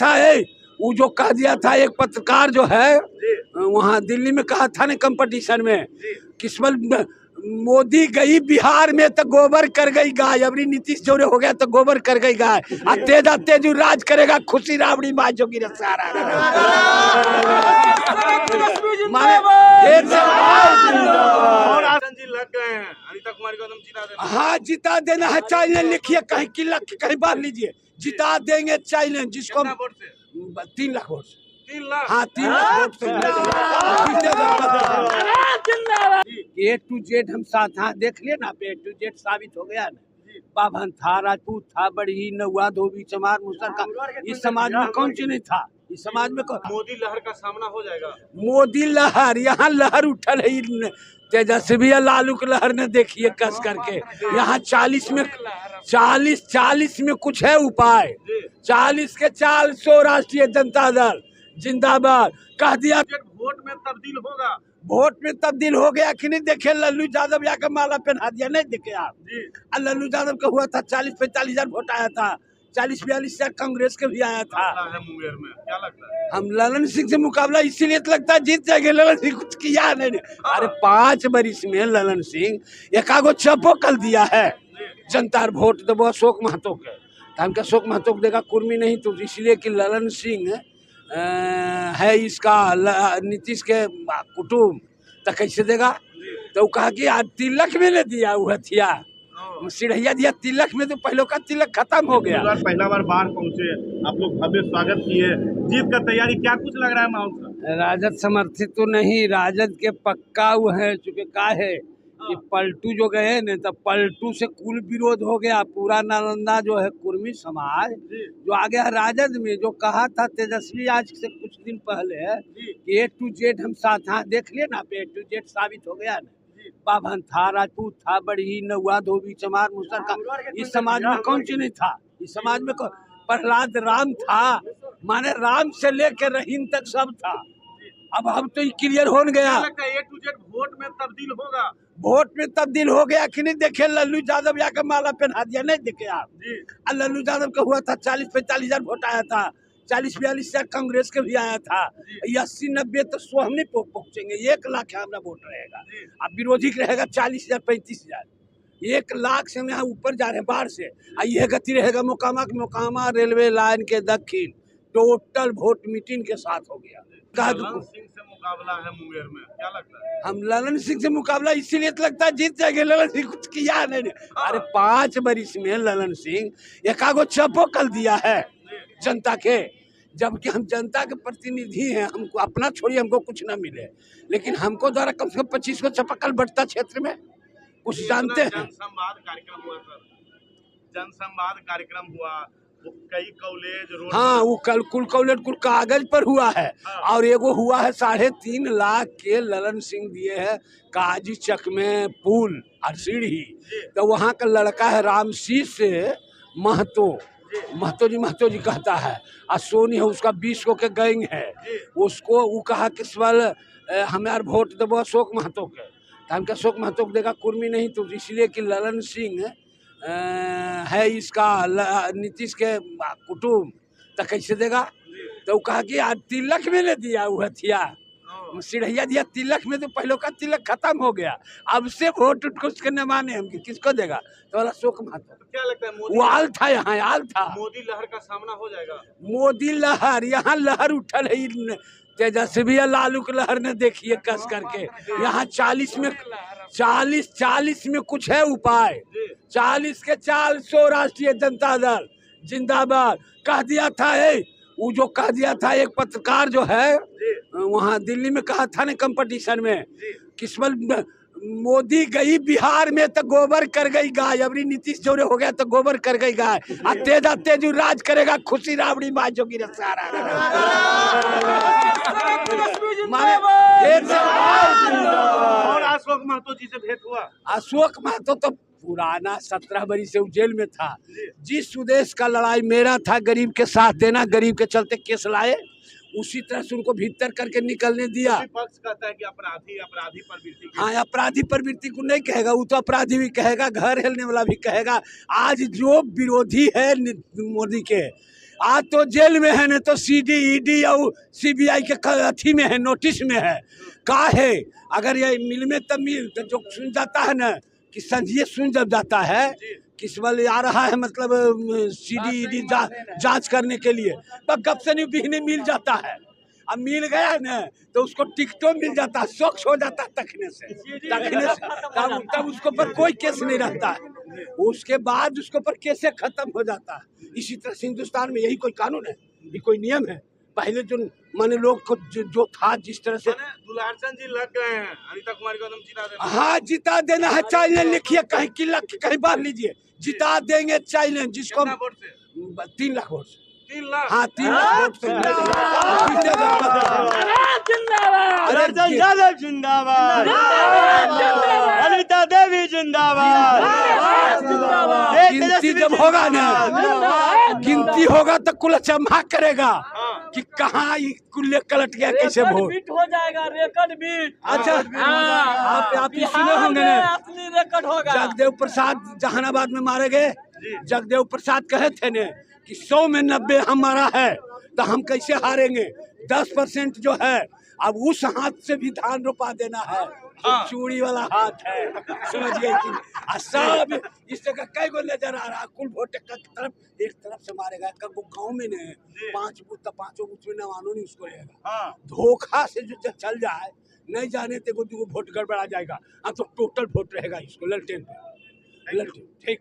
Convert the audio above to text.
था वो जो कह दिया था एक पत्रकार जो है वहाँ दिल्ली में कहा था ना कंपटीशन में, किस्मत मोदी गई बिहार में तो गोबर कर गई गाय, अबरी नीतीश जोरे हो गया तो गोबर कर गई गाय, तेजा तेजू राज करेगा खुशी राबड़ी माँ जोगी सारा लग गए हैं अनिता कुमारी को जिता देना। हाँ जिता देना है, चैलेंज लिखिए कहीं किला कहीं बांध लीजिए, जिता देंगे चैलेंज जिसको 3 लाख वोट से। 3 लाख? हाँ 3 लाख वोट से A to Z हम साथ, हाँ देख लिए ना, A to Z साबित हो गया ना। बाभन था, राजपूत था, बड़ी नौआ धोबी चमार मुसर का, इस समाज में कौन सी नहीं था, इस समाज में कौन। मोदी लहर का सामना हो जाएगा। मोदी लहर, यहाँ लहर उठल है तेजस्वी लालू की लहर ने, देखिए कस करके यहाँ 40 में कुछ है उपाय, 40 के 400 राष्ट्रीय जनता दल जिंदाबाद कह दिया। वोट में तब्दील होगा, वोट में तब्दील हो गया कि नहीं, देखे लल्लू यादव या माला पहना दिया, नहीं देखे आप। लल्लू यादव का हुआ था 40-45 हजार वोट आया था, 40-42 हजार कांग्रेस के भी आया था। मुंगेर में क्या लगता है? हम ललन सिंह से मुकाबला इसीलिए तो लगता है जीत जाएंगे, ललन सिंह कुछ किया नहीं। अरे 5 बरिस में ललन सिंह एकागो चपो कल दिया है, जनता वोट दबो अशोक महतो के, हम के अशोक महतो को देगा कुर्मी नहीं, तो इसलिए कि ललन सिंह है इसका नीतीश के कुटुम, तो कैसे देगा। तो कहा कि आज तिलक में ले दिया, वो हथिया सिढ़ैया दिया तिलक में, तो पहले का तिलक खत्म हो गया। पहला बार बाहर पहुंचे आप लोग, भव्य स्वागत किए, जीत का तैयारी क्या कुछ लग रहा है माहौल? राजद समर्थित तो नहीं, राजद के पक्का वो है, चूंकि का है कि पलटू जो गए न, तो पलटू से कुल विरोध हो गया, पूरा नालंदा जो है कुर्मी समाज जो आ गया राजद में, जो कहा था तेजस्वी आज से कुछ दिन पहले कि A to Z हम साथ, हाँ देख लिए ना, A to Z साबित हो गया ना। बाभन था, राजपूत था, बड़ी नौआ धोबी चमार मुसर का, इस समाज में कौन सी नहीं था, इस समाज में प्रहलाद राम था, माने राम से लेकर रहीम तक सब था। अब हम तो क्लियर हो गया, A to Z वोट में तब्दील होगा, वोट में तब्दील हो गया कि नहीं, देखे लल्लू यादव या माला पहना दिया, नहीं देखे आप। लल्लू यादव का हुआ था 40-45 हजार वोट आया था, 40-42 हजार कांग्रेस के भी आया था, 80-90 तो सो हम नहीं पहुंचेंगे, 1 लाख हमारा वोट रहेगा, अब विरोधी रहेगा 40,000-35 हजार, 1 लाख से हम यहाँ ऊपर जा रहे हैं बाहर से। यह गति रहेगा मोकामा रेलवे लाइन के दक्षिण, टोटल वोट मीटिंग के साथ हो गया। ललन सिंह से मुकाबला है मुंगेर में, क्या लगता है? हम ललन सिंह से मुकाबला इसीलिए तो लगता है जीत जाएंगे, ललन सिंह कुछ किया नहीं। अरे 5 बरिस में ललन सिंह एकागो चपो कल दिया है जनता के, जबकि हम जनता के प्रतिनिधि हैं, हमको अपना छोड़िए हमको कुछ ना मिले, लेकिन हमको द्वारा कम से कम 25 को चपकल बढ़ता क्षेत्र में कुछ जानते हैं। जनसंवाद कार्यक्रम हुआ सर, जनसंवाद कार्यक्रम हुआ, कई कॉलेज रोड, हाँ वो कुल कॉलेज कुल कागज पर हुआ है, और एगो हुआ है 3.5 लाख के ललन सिंह दिए हैं काजी चक में पुल और सीढ़ी, तो वहाँ का लड़का है रामशीष महतो जी कहता है, और सोनी है उसका 20 को के गैंग है, उसको वो कहा कि सवाल हमारे वोट देवो अशोक महतो के, तो हम अशोक महतो को देगा कुर्मी नहीं, तो इसलिए कि ललन सिंह है इसका नीतीश के कुटुम, तो कैसे देगा। तो कहा कि आज तिलक में ले दिया, वो हथिया सिढ़ैया दिया तिलक में, तो पहले का तिलक खत्म हो गया, अब से वोट कुछ के न माने हम किसको देगा, तो अशोक महतो। तो क्या लगता है वो आल था, यहाँ आल था, मोदी लहर का सामना हो जाएगा। मोदी लहर, यहाँ लहर उठल है तेजस्वी लालू की लहर ने, देखिए कस करके यहाँ 40 में कुछ है उपाय, 40 के 400 राष्ट्रीय जनता दल जिंदाबाद कह दिया था वो जो कह दिया था एक पत्रकार जो है वहाँ दिल्ली में कहा था ना कंपटीशन में, किस्मत मोदी गई बिहार में तो गोबर कर गई गाय, अबरी नीतीश जोरे हो गया तो गोबर कर गई गाय, तेजा तेजू राज करेगा खुशी राबड़ी माँ जोगी सारा और अशोक महतो जी से भेंट हुआ? अशोक महतो तो पुराना 17 बरिस से जेल में था, जिस उद्देश्य का लड़ाई मेरा था गरीब के साथ देना, गरीब के चलते केस लाए, उसी तरह से उनको भीतर करके निकलने दिया। पक्ष कहता है कि अपराधी प्रवृत्ति, हाँ अपराधी प्रवृत्ति को नहीं कहेगा, वो तो अपराधी भी कहेगा, घर हिलने वाला भी कहेगा। आज जो विरोधी है मोदी के, आज तो जेल में है, न तो सीडी ईडी और सीबीआई के अथी में है, नोटिस में है। का है अगर ये मिल में तब मिल तो जो सुन जाता है ना कि संजीय सुन जब जाता है किस वाले आ रहा है, मतलब सीडी ईडी जांच करने के लिए, तब गप से नहीं बिहने मिल जाता है। अब मिल गया ना तो उसको टिकटों मिल जाता है, शौक हो जाता है तकने से तब उसके ऊपर कोई केस नहीं रहता है, उसके बाद उसके ऊपर केसे खत्म हो जाता है। इसी तरह से हिंदुस्तान में यही कोई कानून है, ये कोई नियम है। पहले जो माने लोग को जो था जिस तरह से दुलारचंद जी लग गए हैं, अनिता कुमारी को एकदम जिता देना। हाँ जिता देना है, चैलेंज लिखिए कहीं किला कहीं बार लीजिए, जिता देंगे चैलेंज जिसको 3 लाख वोट से। 3 लाख? हाँ 3 लाख वोट से जिंदाबाद जिंदाबाद, अनिता देवी जिंदाबाद। गिनती जब होगा ना, गिनती होगा तो कुल चमहा करेगा कि कहाँ कुल्ले कलट गया, कैसे वोट हो जाएगा, रेकॉर्ड बीट। अच्छा आप सुने होंगे ना, असली रेकॉर्ड होगा। जगदेव प्रसाद जहानाबाद में मारे गए, जगदेव प्रसाद कहे थे ने कि 100 में 90 हमारा है, तो हम कैसे हारेंगे। 10% जो है अब उस हाथ से भी धान रोपा देना है, तो चूड़ी वाला हाथ है, समझिए कि सब इस जगह कई गो नजर आ रहा, कुल वोट एक तरफ से मारेगा। गाँव में नहीं 5 बूथ तो 5 बूथ में नवानो नहीं उसको रहेगा, धोखा से जो चल जाए नहीं जाने ते को वोट गड़बड़ा जाएगा। अब तो टोटल वोट रहेगा इसको ललटेन पे, ललटेन ठीक।